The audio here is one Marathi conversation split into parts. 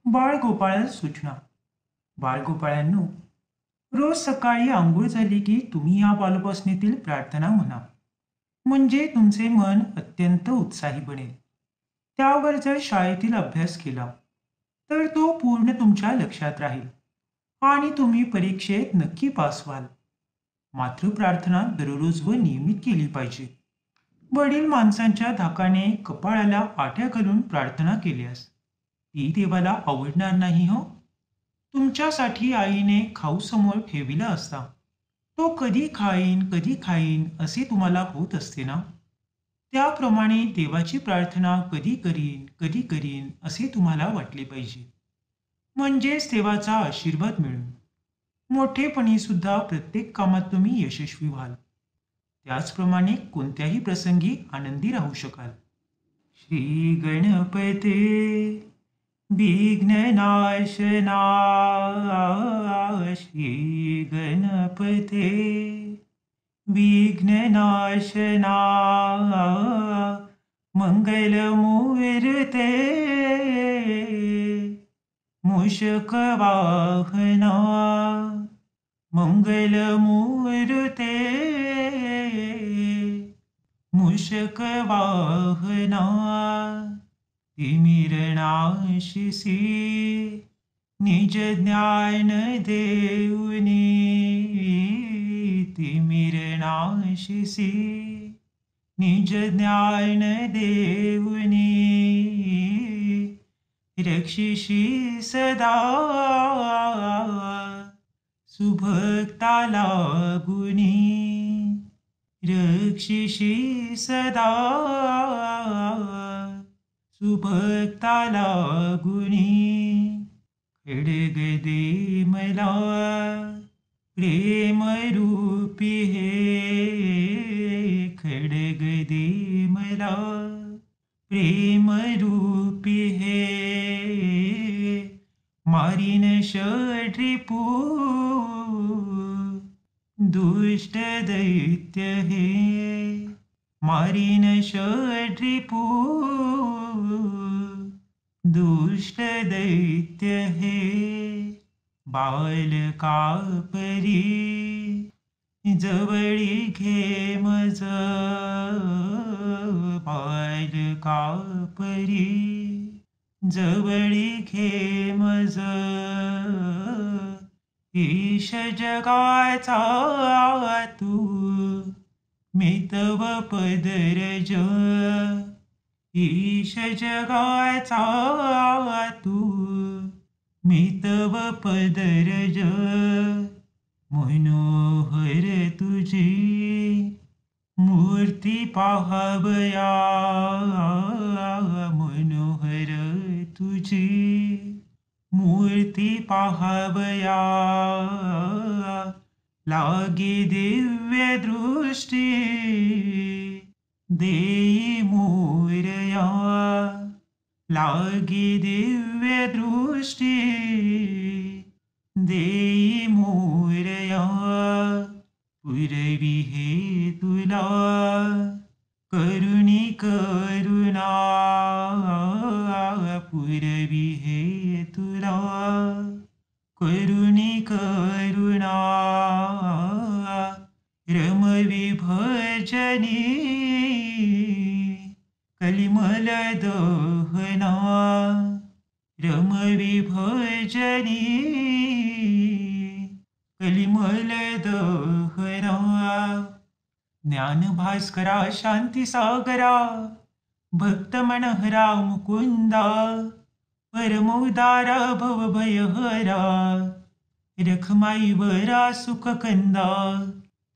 बाळगोपाळ सूचना. बाळगोपाळांनो, रोज सकाळी आंघोळ झाली की तुम्ही या बालोपासनेतील प्रार्थना म्हणा. म्हणजे तुमचे मन अत्यंत उत्साही बनेल. त्यावर जर शाळेतील अभ्यास केला तर तो पूर्ण तुमच्या लक्षात राहील आणि तुम्ही परीक्षेत नक्की पास व्हाल. मात्र प्रार्थना दररोज व नियमित केली पाहिजे. वडील माणसांच्या धाकाने कपाळाला आठ्या घालून प्रार्थना केल्यास ती देवाला आवडणार नाही हो. तुमच्यासाठी आईने खाऊ समोर ठेविला असता. तो कधी खाईन असे तुम्हाला होत असते ना. त्याप्रमाणे देवाची प्रार्थना कधी करीन असे तुम्हाला वाटले पाहिजे. म्हणजेच देवाचा आशीर्वाद मिळून मोठेपणी सुद्धा प्रत्येक कामात तुम्ही यशस्वी व्हाल. त्याचप्रमाणे कोणत्याही प्रसंगी आनंदी राहू शकाल. श्री गणपते विघ्ननाशना. श्री गणपते विघ्ननाशना. मंगलमूर्ते मूषकवाहना. मंगलमूर्ते मूषकवाहना. तिमिरनाशिसी निज ज्ञान देऊनी. तिमिरनाशिसी निज ज्ञान देऊनी. रक्षिषी सदा सुभक्ताला गुणी. रक्षिषी सदा सुभक्ताला गुणी. खड्ग दे मला प्रेमरूपी हे. खड्ग दे मला प्रेमरूपी हे. मारीन षड्रिपू दुष्ट दैत्य हे. मारीन षड्रिपू दुष्ट दैत्य हे. बालका परी जवळी घे मज. बालका परी जवळी घे मज. ईश जगाचा तू मितव पदरज. ईश जगाचा तू मितव पदरज. मनोहर तुझी मूर्ती पाहावया. मनोहर तुझी मूर्ती पाहावया. लागे दिव्य दृष्टी देई मोरया. लागे दिव्य दृष्टी देई मोरया. पुरवी हे तुला करुणी करुणा. पुरवी हे तुला करुणी करुणा. रमवी भजनी कलिमल दहना. रमवी भजनी कलिमल दहना. ज्ञान भास्करा शांती सागरा. भक्त मनहरा मुकुंदा. परमोदारा भवभयहरा. रखमाई वरा सुख कंदा.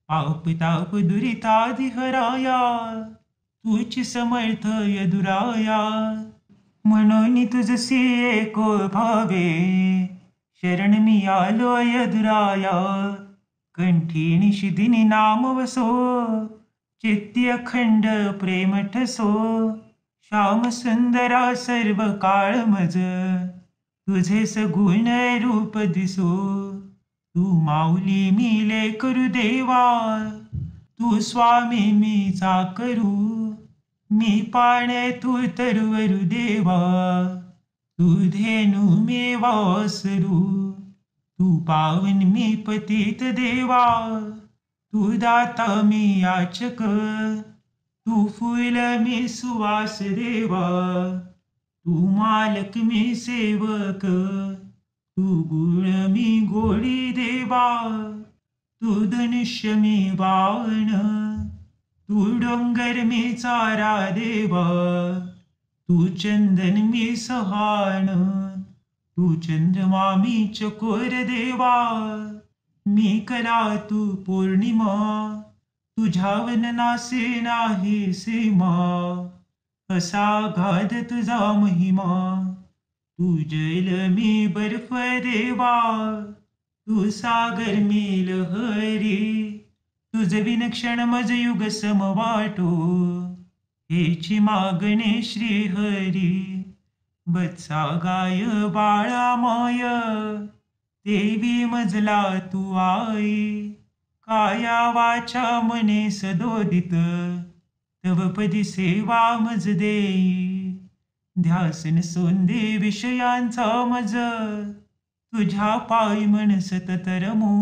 पाप ताप दुरितादि हराया. तूच समर्थ यदुराया. म्हणून तुझसी एको भावे. शरण मी आलो यदुराया. कंठी निशिदिनी नाम वसो. चित्ती अखंड प्रेम ठसो. श्याम सुंदरा सर्व काळ मज. तुझे सगुण रूप दिसो. तू माऊली मी लेकरू देवा. तू स्वामी मी चाकरू. मी पाणे तू तरवरू देवा. तू धेनु मी वासरू, तू पावन मी पतित देवा, तू दाता मी याचक, तू फूल मी सुवास देवा, तू मालक मी सेवक, तू गुण मी गोडी देवा, तू धनुष्य मी बाण, तू डोंगर मी चारा देवा, तू चंदन मी सहान, तू चंद्रमा मी चकोर देवा, मी कला तू पौर्णिमा, तुझ्यावन नासे नाही सीमा, असा गाध तुझा महिमा, तू जल मी बर्फ देवा, तू सागर मी लहरी, तुझ विनक्षण मज युग समवाटो, हेची मागणे श्रीहरी, बत्सा गाय बाळा माय, देवी मजला तू आई, काया वाचा मने सदोदित, तव पदी सेवा मज देई, ध्यासन सोंदे विषयांचा मज, तुझ्या पायी मन सतत रमो,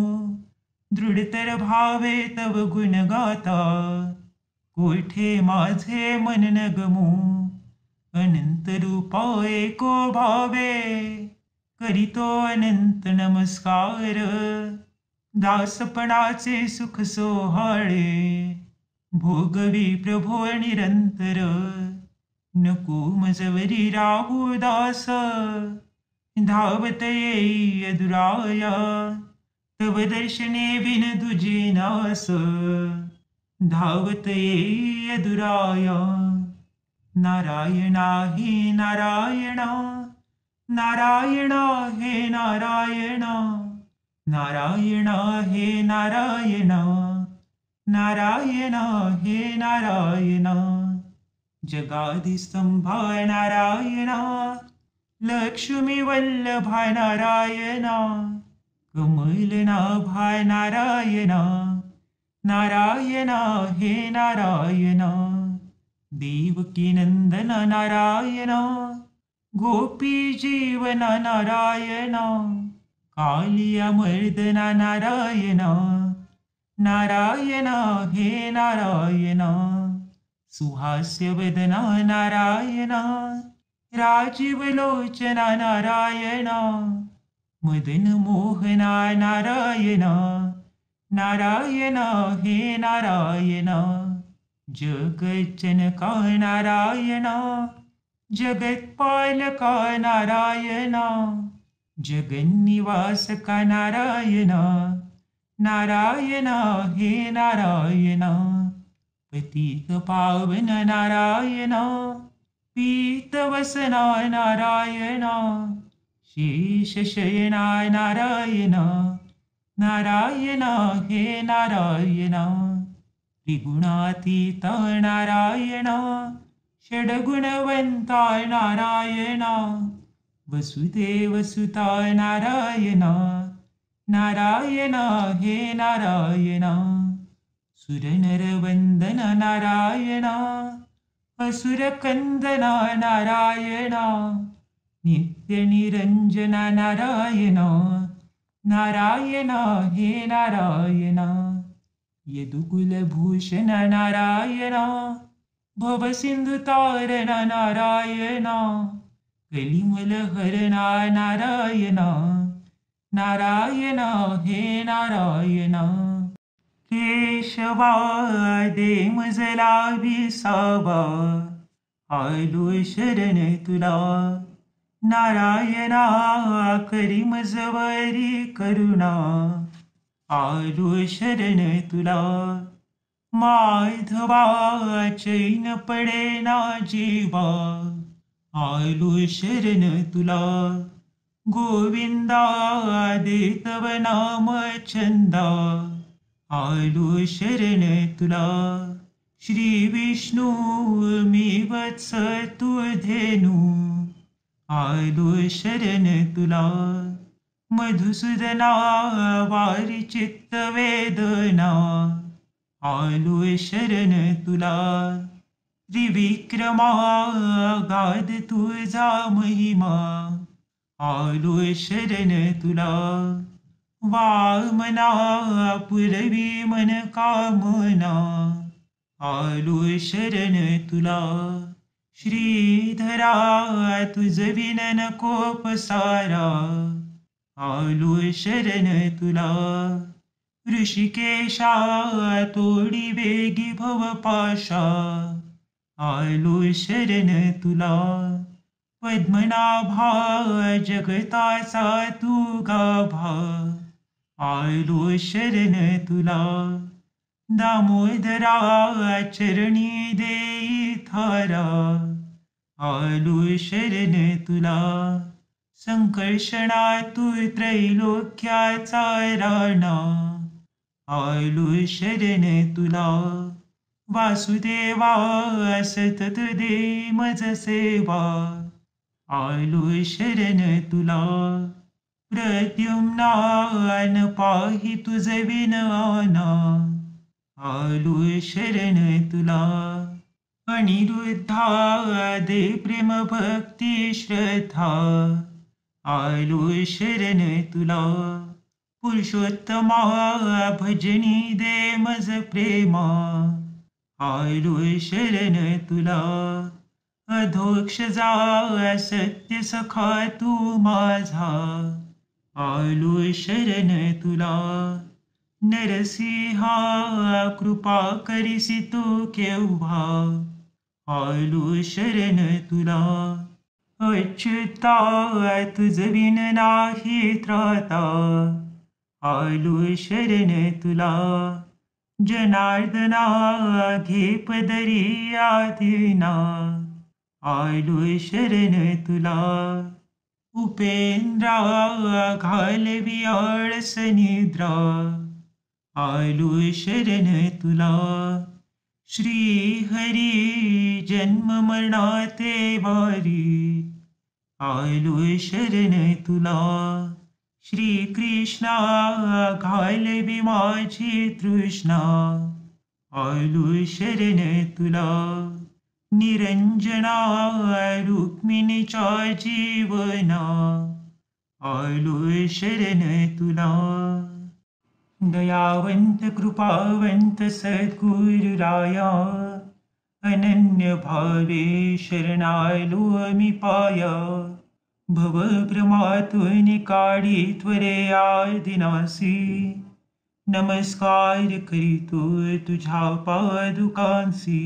दृढतर भावे तव गुण गाता, कोठे माझे मन न गमो, अनंत रूपा एको भावे, करीतो अनंत नमस्कार, दासपणाचे सुख सोहाळे, भोगवी प्रभो निरंतर, नको मजवरी राहू दास, धावत येई अधुराया, तव दर्शने विन तुझे नास, धावत येई अधुराया, नारायणा हे नारायणा, नारायणा हे नारायणा, नारायणा हे नारायणा, नारायणा हे नारायणा, जगादिस्तंभा नारायणा, लक्ष्मी वल्लभा नारायणा, कमलनाभा नारायणा, नारायणा हे नारायणा, देवकी नंदन नारायणा, गोपी जीवन नारायणा, कालिया मर्दना नारायणा, नारायणा हे नारायणा, सुहास्य वदना नारायणा, राजीव लोचना नारायणा, मदन मोहना नारायणा, नारायणा हे नारायणा, जगज्जनका नारायणा, जगत्पालका नारायणा, जगन्निवासका नारायणा, नारायणा हे नारायणा, पतित पावन नारायणा, पीतवसना नारायणा, शेषशयना नारायणा, नारायणा हे नारायणा, त्रिगुणातीता नारायणा, षड्गुणवंता नारायणा, वसुदेवसुता नारायणा, नारायणा हे नारायणा, सुरनरवंदन नारायणा, असुरकंदना नारायणा, नित्यनिरंजना नारायणा, नारायणा हे नारायणा, यदुकुलभूषण नारायणा, भवसिंधुतारणा नारायणा, कलिमलहरणा नारायणा, नारायणा हे नारायणा, केशवा दे मजला विसावा, आलो शरण तुला, नारायणा करी मजवरी करुणा, आलो शरण तुला, माधवा चैन पडे ना जीवा, आलो शरण तुला, गोविंदा दे तव नाम चंदा, आलो शरण तुला, श्री विष्णू मी वत्स तू धेनु, आलो शरण तुला, मधुसूदना वारी चित्त वेदना, आलो शरण तुला, त्रिविक्रमा गाद तुझा महिमा, आलो शरण तुला. वामना पुरवी मन कामना, आलो शरण तुला. श्रीधरा तुझ विन नको पसारा, आलो शरण तुला. ऋषिकेशा तोडी वेगी भवपाशा, आलो शरण तुला. पद्मनाभा जगताचा तू गाभा, आलो शरण तुला. दामोदरा चरणी देई थारा, आलो शरण तुला. संकर्षणा तू त्रैलोक्याचा राणा, आलो शरण तुला. वासुदेवा सतत दे मज सेवा, आलो शरण तुला. प्रद्युम्ना न पाहि तुझ विन आना, आलो शरण तुला. अनिरुद्धा दे प्रेम भक्ती श्रद्धा, आलो शरण तुला. पुरुषोत्तमा भजनी दे मज प्रेमा, आलो शरण तुला. अधोक्ष जा सत्य सखा तू माझा, आलो शरण तुला. नरसिंहा कृपा करिसी तू केव्हा, आलो शरण तुला. अच्युता तुझ विन नाही त्राता, आलो शरण तुला. जनार्दना घे पदरी आदिना, आलो शरण तुला. उपेंद्रा घालवी आळस निद्रा, आलो शरण तुला. श्रीहरी जन्म मरणाते वारी, आलो शरण तुला. श्रीकृष्णा घालवी माझी तृष्णा, आलो शरण तुला. निरंजना रुक्मिणीच्या जीवना, आलो शरण तुला. दयावंत कृपावंत सद्गुरुराया, अनन्य भावे शरणालो मी पाया. भवभ्रमातून काढी त्वरे आदिनासी, नमस्कार करीतो तुझ्या पादुकांसी.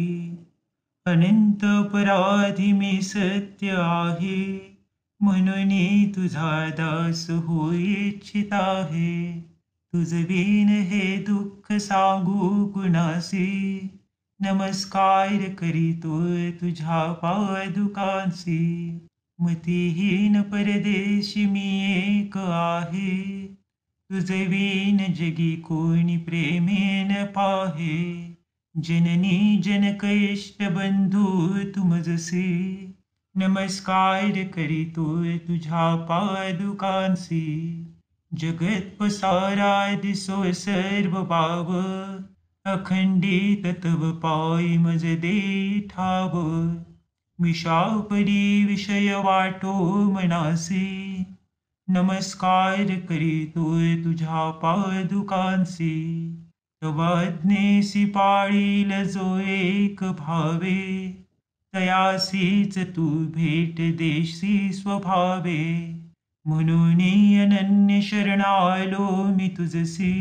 अनंत अपराधी मी सत्य आहे, म्हणून तुझा दास होई इच्छित आहे. तुझ विन हे दुःख सांगू कुणासी, नमस्कार करीतो तुझ्या पादुकांसी. मतिहीन परदेशी मी एक आहे, तुझ विन जगी कोणी प्रेमेन पाहे. जननी जनकैष्ट बंधू तुमजसे, नमस्कार करीतो तुझ्या पादुकांसी. जगत पसारा दिसो सर्व भाव, अखंडित तव पाय मज दे ठाव. विषापरी विषय वाटो मनासी, नमस्कार करीतो तुझ्या पादुकांसी. तवाज्ञेसी पाळील जो एक भावे, तयासीच तू भेट देशी स्वभावे. म्हणून अनन्य शरणालो मी तुझसी,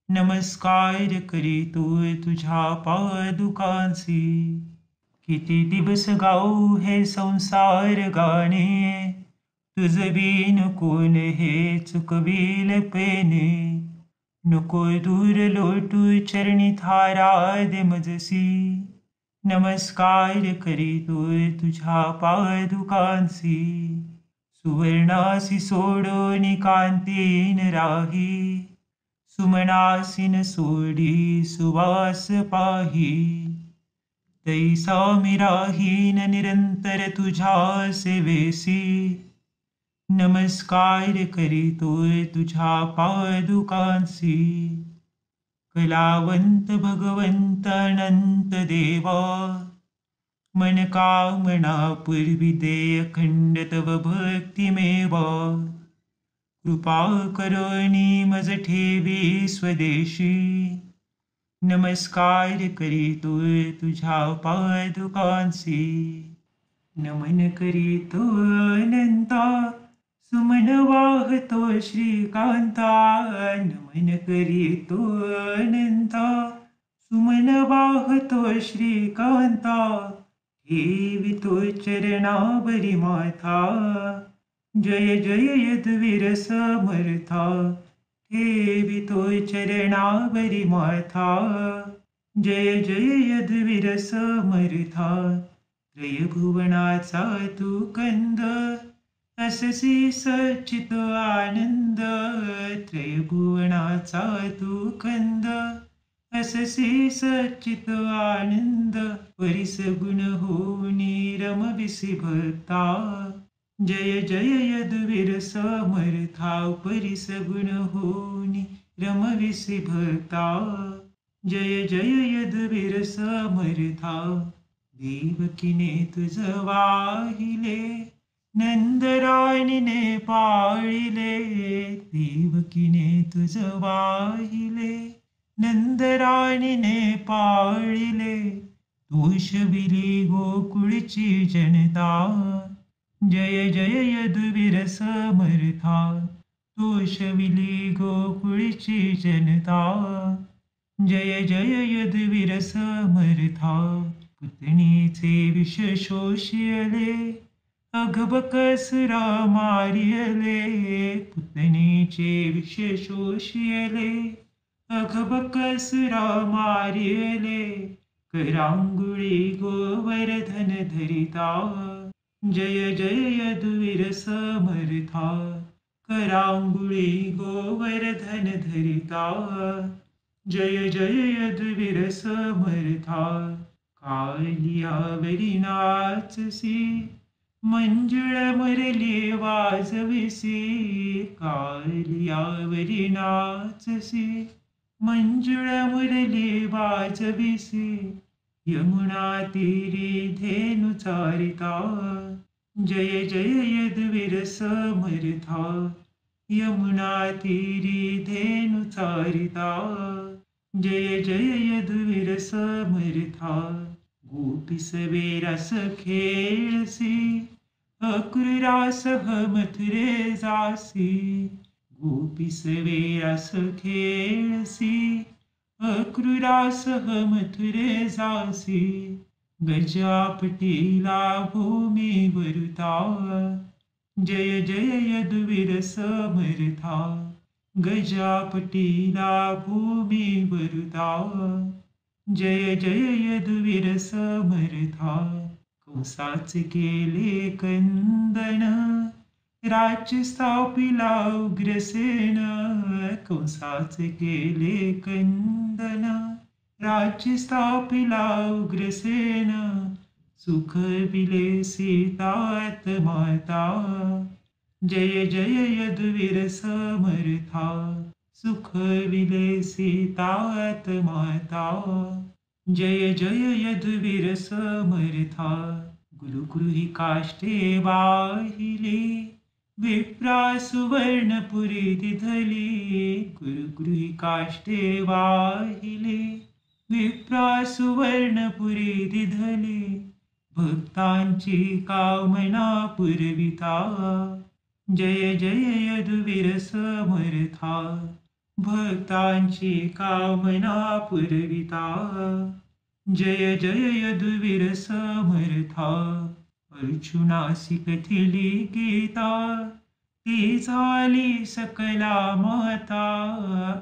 नमस्कार करीतो तुझ्या पादुकांसी. किती दिवस गाऊ हे संसार गाणे, तुझ बिन कोण हे चुकविल पेने. नको दूर लोटू चरणी थारा दे मजसी, नमस्कार करीतो तुझ्या पादुकांसी. सुवर्णासी सोडोनी कांतीन राही, सुमनासीन सोडी सुवास पाही. तैसा मी राहीन निरंतर तुझ्या सेवेसी, नमस्कार करीतोय तुझ्या पादुकांसी. कलावंत भगवंत अनंत देवा, मन कामना पूर्विते अखंड तव भक्तिमेवा. कृपा करोनी मज ठेवी स्वदेशी. नमस्कार करीतो तुझ्या पादुकांसी. नमन करीतो अनंता सुमन वाहतो श्रीकांता. नमन करीतो अनंता सुमन वाहतो श्रीकांता. ठेवितो चरणावरी माथा. जय जय यदुवीर समर्था. ठेवितो चरणावरी माथा. जय जय यदुवीर समर्था. त्रयभुवनाचा तू कंद अससी सच्चित आनंद. त्रयभुवनाचा तू कंद अससी सच्चित आनंद. परिसगुण होनी रमविसी भक्ता. जय जय यदुवीर समर्था. परिसगुण होनी रमविसी भक्ता. जय जय यदुवीर समर्था. देवकीने तुझ वाहिले नंदराणीने पाळिले. देवकीने तुझ वाहिले नंदराणीने पाळिले. तोषविली गोकुळची जनता. जय जय यदुवीर समर्था. तोषविली गोकुळची जनता. जय जय यदुवीर समर्था. पुतणीचे विष शोषिले अघबकसुरा मारियले. पुतणीचे विष शोषिले अघबकसुरा मारियले. करांगुळी गोवर्धन धरिता. जय जय यदुवीर समर्था. करांगुळी गोवर्धन धरिता. जय जय यदुवीर समर्था. कालियावरी नाचसी मंजुळ मुरली वाजविसी. कालियावरी नाचसी मंजुळ मुरली वाजविसी. यमुना तीरी धेनु चारिता. जय जय यदुवीर समर्था. यमुना तीरी धेनु चारिता. जय जय यदुवीर समर्था. गोपीसवे रस खेळसी अक्रूरासह मथुरे जासी. गोपीसवे रस खेळसी अक्रूरासह मथुरे जासी. गजापटीला भूमी वरुता. जय जय यदुवीर समर्था. गजापटीला भूमी वरुता. जय जय यदुवीर समर्था. कंसाचे केले कंदन राज्य स्थापिला उग्रसेन. कंसाचे केले कंदन राज्य स्थापिला उग्रसेन. सुख विले सीतात माता. जय जय यदुवीर समर्था. सुख विले सीतात माता. जय जय यदुवीर समर्था. गुरुगृही काष्टे वाहिले विप्रा सुवर्णपुरी दिधली. गुरुगृही काष्टे वाहिले विप्रा सुवर्णपुरी दिधली. भक्तांची कामना पुरविता. जय जय यदुवीर समर्था. भक्तांची कामना पुरविता. जय जय यदुवीर समर्था. अर्जुनासी कथिली गीता ती झाली सकला माता.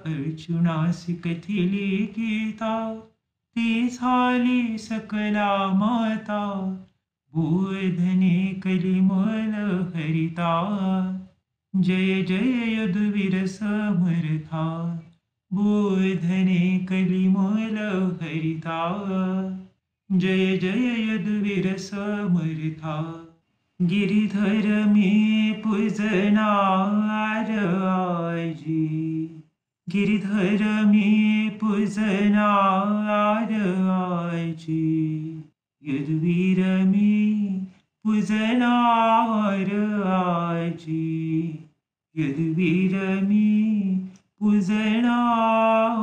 अर्जुनासी कथिली गीता ती झाली सकला माता. बोधने कलिमल हरिता. जय जय यदुवीर समर्था. बोधने कलिमल हरिता. जय जय यदुवीर समर्था. गिरिधर मी पूजनार आजी. गिरिधर मी पूजनार आजी. यदुवीर मी पूजनार आजी, यदुवीर मी पूजनार.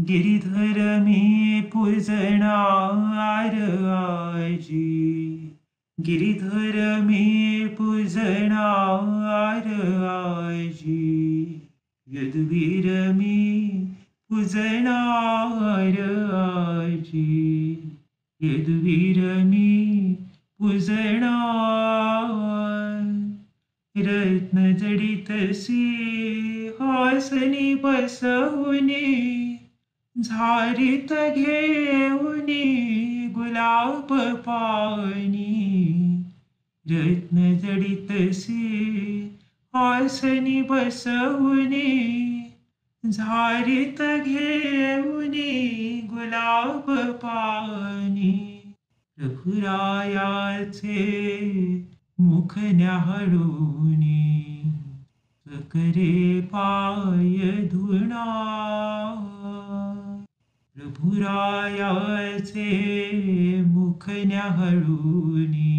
गिरिधर मी पूजनार आजी, गिरिधर मी पूजनार आजी, यदुवीर मी पूजनार आजी, यदुवीर मी पूजनार. रत्न जडितसी हासनी बसवुनी, झारीत घेऊनी गुलाब पाणी. रत्न जडितसी हासनी बसवुनी, झारीत घेऊनी गुलाब पाणी. रघुरायाचे मुख न्याहाळूनी, सकरे पाय धुणा. प्रभुरायाचे मुख न्याहाळूनी,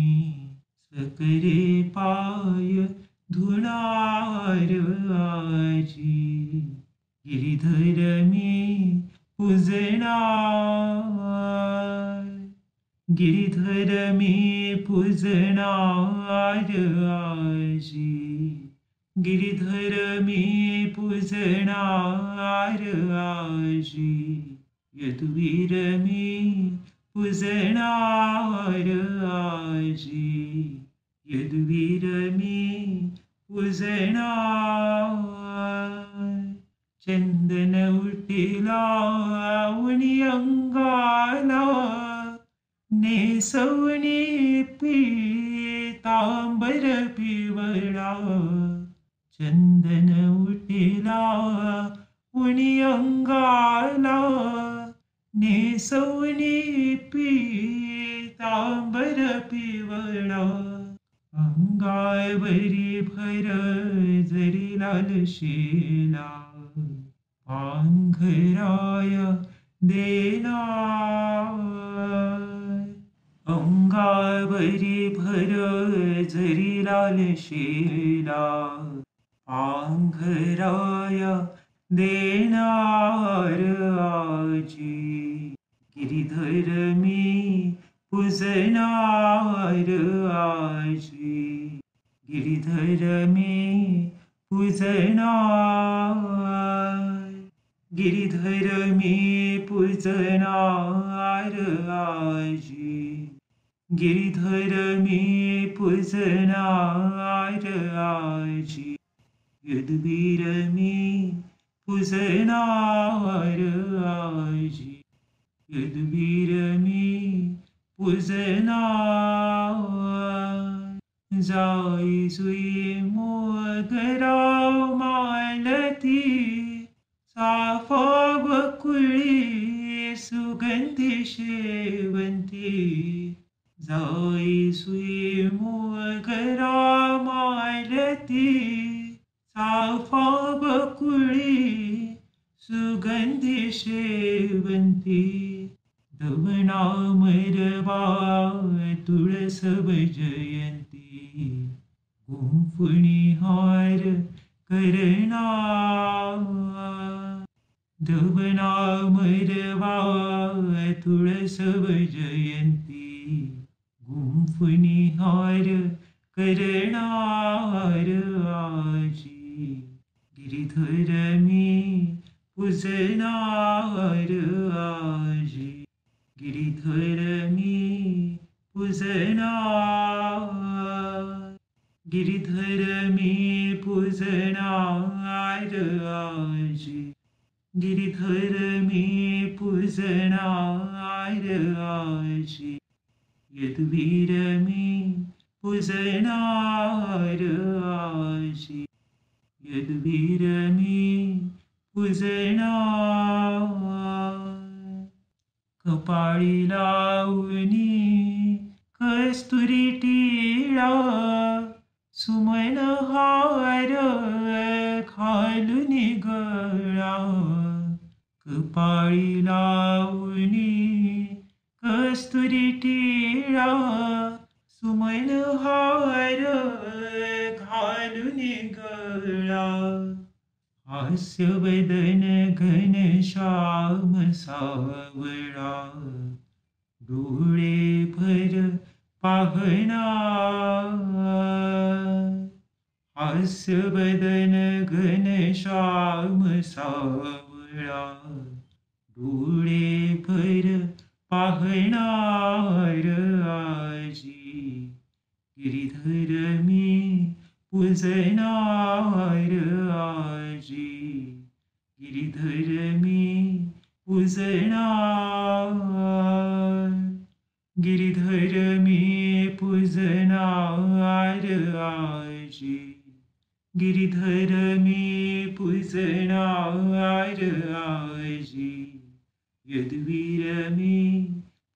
सकरे पाय धुणार आजी, गिरिधर मी पूजनार, गिरिधर मी पूजनार आजी, गिरिधर मी पूजनार आजी, यदुवीर मी पूजनार आजी, यदुवीर मी पूजनार. चंदन उटिला उनी अंगाला, नेसवणी पीतांबर पिवळा. चंदन उटिला उनी अंगाला, नेसवणी पीतांबर पिवळा. अंगावरी भर जरी लाल शेला, पांघराय देणार. अंगावरी भर जरी लाल शेला, पांघराय देणार आजी, गिरिधर मी पूजनार आजी, गिरिधर मी पूजनार, गिरिधर मी पूजनार आजी, गिरिधर मी पूजनार आजी, यदुवीर मी पूजनार आजी, यदुवीर मी पूजनार. जाई जुई मोगरा मालती, चाफा बकुळी सुगंधी शेवंती. जाई सुई मोगरा मालती, चाफा बकुळी सुगंधी शेवंती. दवना मरवा तुळस जयंती, गुंफणी हार करणार. दवना मरवा तुळस जयंती, गुंफणी हार करणार आजी, गिरिधर मी पूजनार आजी, गिरिधर मी पूजनार, गिरिधर मी पूजनार आजी, गिरिधर मी पूजनार आजी, यदुवीर मी पूजनार आजी, यदुवीर मी पूजनार. कपाळी लावणी कस्तुरी टिळा, सुमन हार घालून गळा. कपाळी लावणी कस्तुरी टिळा सुमन हार घालून गळा हास्य वदन घनश्याम सावळा डोळे भर पाहणा हास्य वदन घनश्याम सावळा डोळे भर पाहणार आजी गिरीधर मी पूजनार आजी गिरीधर मी पूजनार गिरीधर मी पूजनार आजी गिरीधर मी पूजनार आजी यदुवीर मी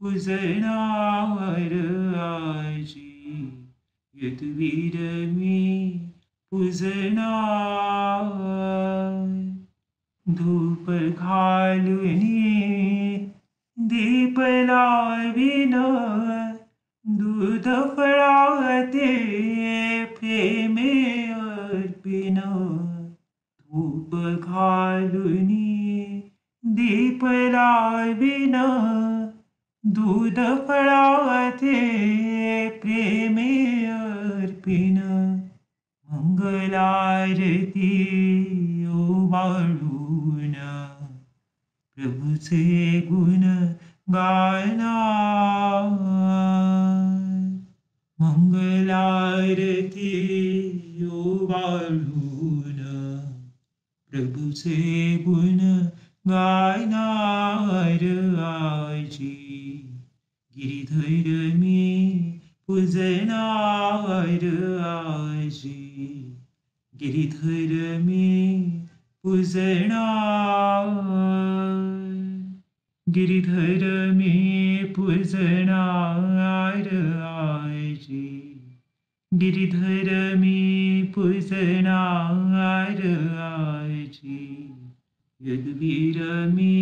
पूजनार आजी यदुवीर मी पूजनार धूप घालून दीप लाविन दूध फळाते प्रेमे अर्पिन धूप घालून दीप लाविन दूध फळाते प्रेमे अर्पिन मंगलारती ओवाळून प्रभूचे गुण गायना मंगलारती ओवाळून प्रभूचे गुण गायनार आजी गिरीधर मी पूजनार आजी गिरीधर मी पूजनार गिरीधर मी पूजनार आजी गिरीधर मी पूजनार आजी यदुवीर मी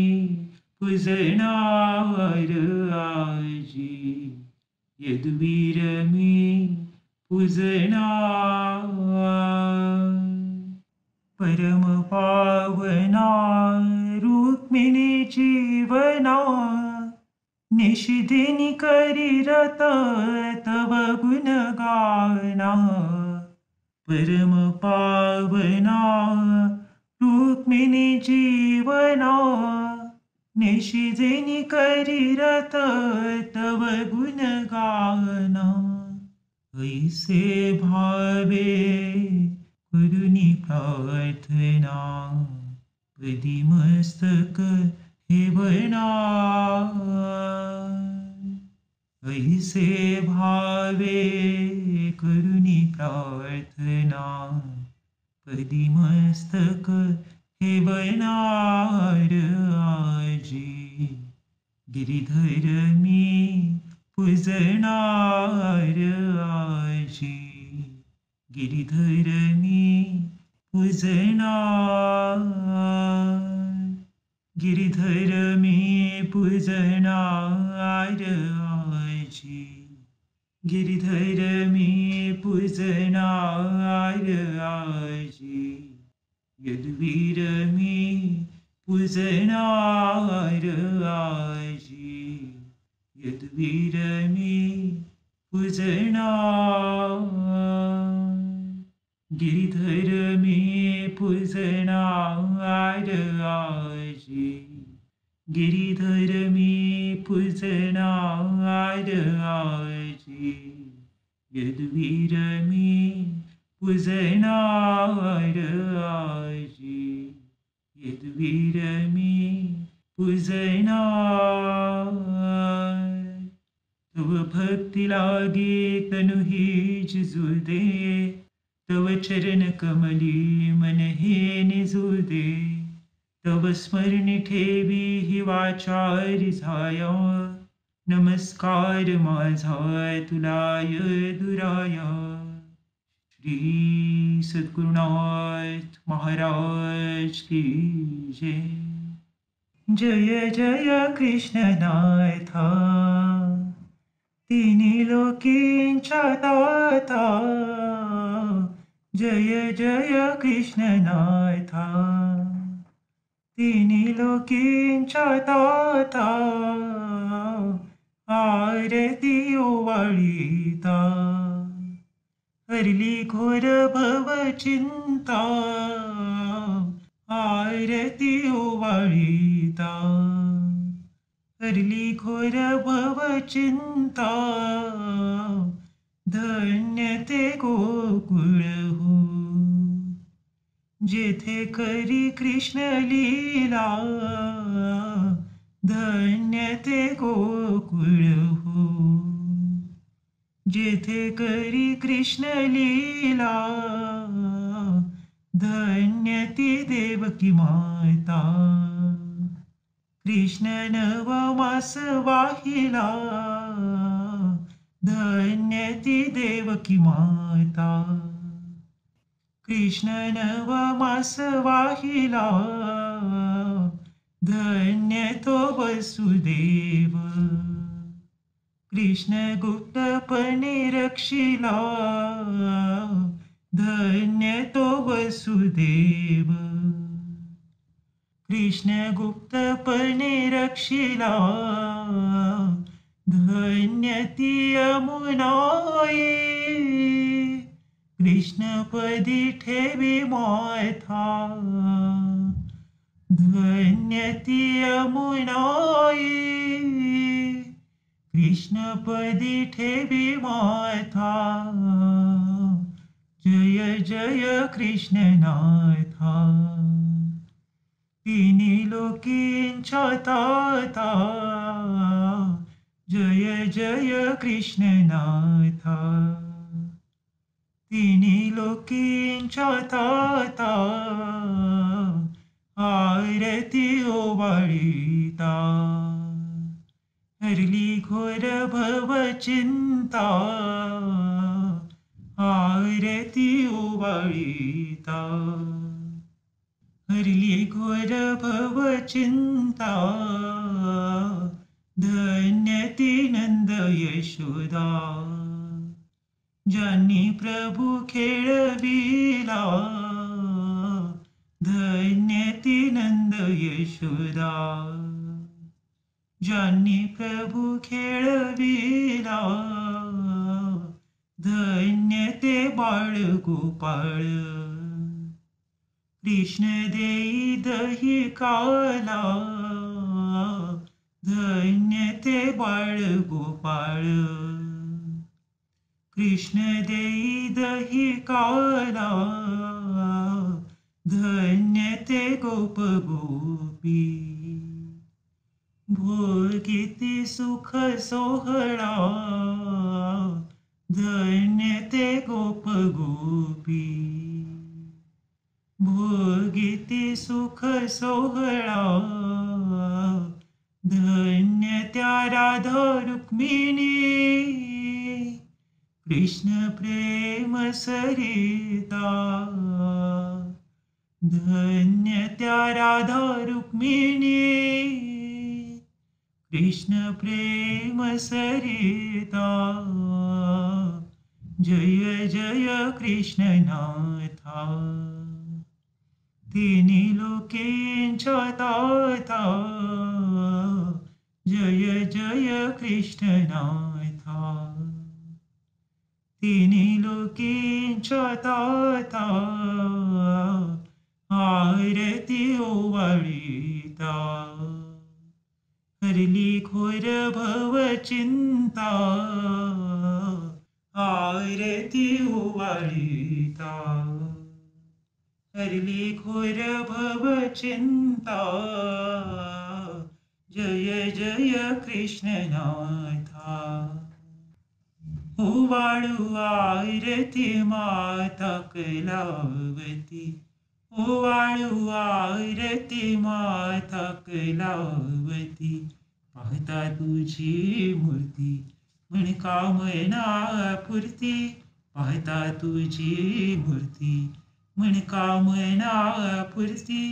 पूजनार आजी यदुवीर मी पूजनार परम पावना रुक्मिणी जीवना निशिदिनी करीरत तव गुण गाना परम पावना रुक्मिणी जीवना निशिदिनी करीरत तव गुण गाना ऐसे भावे करुणी प्रार्थना पदी मस्तक हेवना ऐसे भावे करुणी प्रार्थना पदी मस्तक हेवनार आजी गिरीधर मी पूजनार आजी गिरीधर मी पूजनार गिरीधर मी पूजनार आजी गिरीधर मी पूजनार आजी यदुवीर मी पूजनार आजी यदुवीर मी पूजनार गिरीधर मी पूजनार आजी गिरीधर मी पूजनार आजी यदुवीर मी पूजनार आजी यदुवीर मी पूजनार तव भक्ती लागे तनु ही जिजुदे तव चरण कमली मन हे निजुदे तव स्मरणी ठेवी ही वाचारी झाया नमस्कार माझा तुलाय दुराया श्री सद्गुरुनाथ महाराज की जय. जय जय कृष्णनाथा तिन्ही लोकींच्या दाता जय जय कृष्णनाथा तिन्ही लोकींच्या दाता आरती ओवाळीता हरली घोर भव चिंता आरती ओवाळीता हरली घोर भव चिंता धन्य ते गोकुळ हो जेथे करी कृष्ण लीला धन्य ते गोकुळ हो जेथे करी कृष्ण लीला धन्य ती देवकी माता कृष्ण नवमास वाहिला धन्य ती देवकी माता कृष्ण नवमास वाहिला धन्य तो वसुदेव कृष्ण गुप्तपणे रक्षिला धन्य तो वसुदेव कृष्ण गुप्तपणे रक्षिला धन्य ती यमुनाई कृष्णपदी ठेवी माथा धन्य ती यमुनाई कृष्णपदी ठेवी माथा जय जय कृष्णनाथा तिन्ही लोकींच्या ताता जय जय कृष्णनाथा तिन्ही लोकींच्या ताता आरती ओवाळीता हरली घोर भव चिंता आरती ओवाळीता हरली घोर भव चिंता धन्य ती नंद यशोदा ज्यांनी प्रभू खेळविला धन्य ती नंद यशोदा ज्यांनी प्रभू खेळविला धन्य ते बाळ गोपाळ कृष्ण देई दही काला धन्य ते बाळ गोपाळ कृष्ण देई दही काला धन्य ते गोप गोपी भोगिती सुख सोहळा धन्य ते गोप गोपी भोगिती सुख सोहळा धन्य त्या राधा रुक्मिणी कृष्ण प्रेम सरिता धन्य त्या राधा रुक्मिणी कृष्ण प्रेम सरिता जय जय कृष्णनाथा तिन्ही लोकींच्या दाता जय जय कृष्णनाथा तिन्ही लोकींच्या दाता आरती ओवाळीता हरली घोर भव चिंता आरती ओवाळीता हरली घोर भव चिंता जय जय कृष्णनाथा ओवाळू आरती माता कलावती ओवाळू आरती माता कलावती पाहता तुझी मूर्ती म्हण कामना पुरती पाहता तुझी मूर्ती म्हण कामना पुरती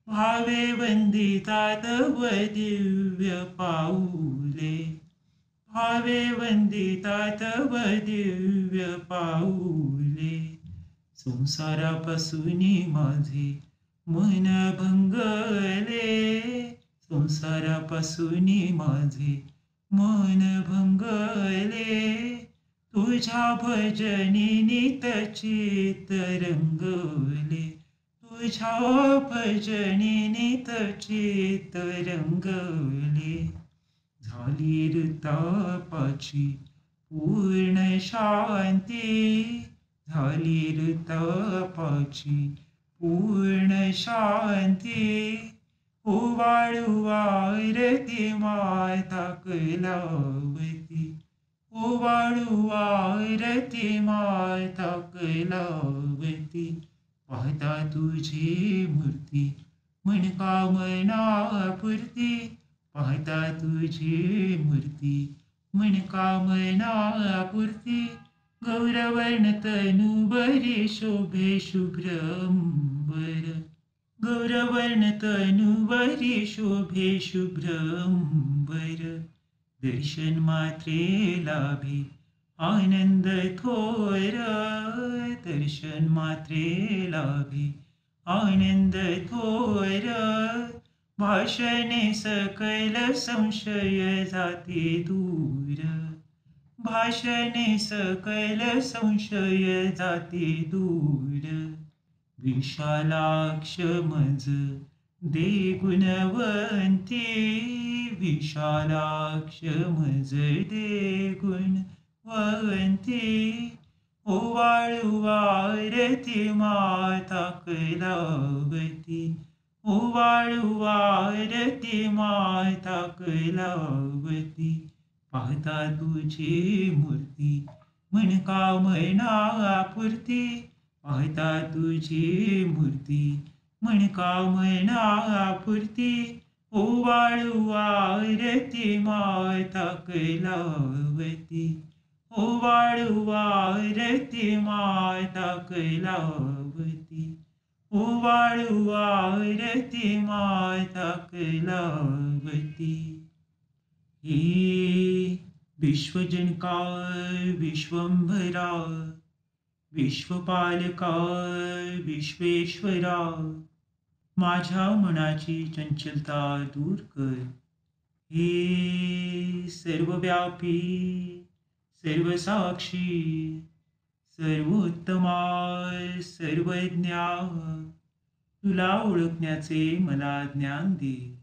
भावे वंदिता तव दिव्य पाऊले, भावे वंदिता तव दिव्य पाऊले. संसारापासून माझे मन भंगले, संसारापासून माझे मन भंगले. तुझ्या भजनी नित चित्त रंगले, तुझ्या भजनी नित चित्त रंगले. झाली ऋतापाची पूर्ण शांती, झाली ऋतापाची पूर्ण शांती. ओवाळू आरती माता कलावती, ओवाळू आरती माता कलावती. पाहता तुझी मूर्ती मनकामनापुरती, पाहता तुझी मूर्ती मनकामनापुरती. गौरवर्ण तनुवरी शोभे शुभ्रंबर, गौरवर्ण तनुवरी शोभे शुभ्रंबर. दर्शन मात्रे लाभे आनंद थोर, दर्शन मात्रे लाभे आनंद थोर. भाषणे सकल संशय जाते दूर, भाषणे सकल संशय जाते दूर. विशालाक्ष मज दे गुणवंती, विशालाक्ष मज दे गुणवंती. ओवाळू आरती माता कलावती, ओवाळू आरती माता कलावती. पाहता तुझी मूर्ती मनकामनापुरती, पाहता तुझी मूर्ती मनकामनापुरती. ओवाळू आरती माता कलावती, ओवाळू आरती माता कलावती, ओवाळू आरती माता कलावती. हे विश्वजनका विश्वंभरा, विश्वपालका विश्वेश्वरा. माझ्या मनाची चंचलता दूर कर. हे सर्वव्यापी सर्वसाक्षी सर्वोत्तमा सर्वज्ञा, तुला ओळखण्याचे मला ज्ञान दे.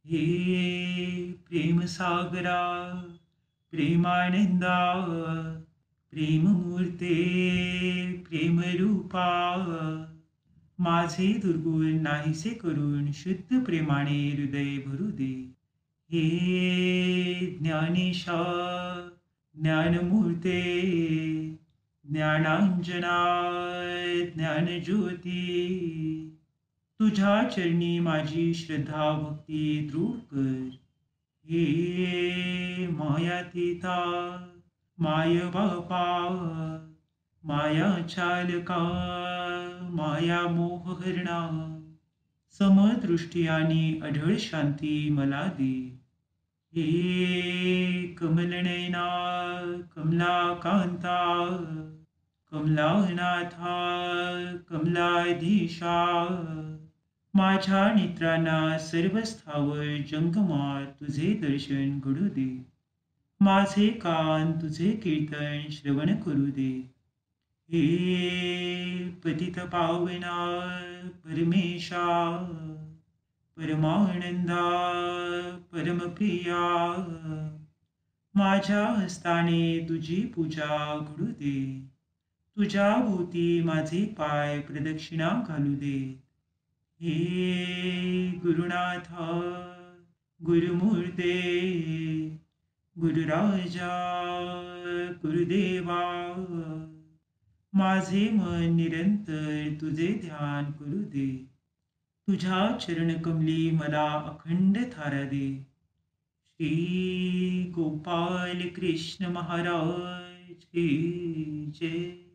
हे प्रेमसागरा प्रेमानंदा, प्रेममूर्ते प्रेमरूपा. माझे दुर्गुण नाहीसे करून शुद्ध प्रेमाने हृदय भरू दे. हे ज्ञानेशा ज्ञानमूर्ते ज्ञानांजना ज्ञानज्योती. तुझ्या चरणी माझी श्रद्धा भक्ती दृढ कर. हे मायातीता माय बापा, माया चालका माया मोहहरणा. समदृष्टी आणि अढळ शांती मला दे. हे कमलनयना कमलाकांता कमलानाथा कमलाधीशा. माझ्या नेत्रांना सर्व स्थावर जंगमात तुझे दर्शन घडू दे. माझे कान तुझे कीर्तन श्रवण करू दे. हे पतित पावना परमेशा परमानंदा परमप्रिया. माझ्या हस्ताने तुझी पूजा घडू दे. तुझ्या भोवती माझे पाय प्रदक्षिणा घालू दे. हे गुरुनाथा गुरुमूर्ते गुरुराजा गुरुदेवा. माझे मन निरंतर तुझे ध्यान करू दे. तुझ्या चरणकमली मला अखंड थारा दे. श्री गोपाल कृष्ण महाराज की जय.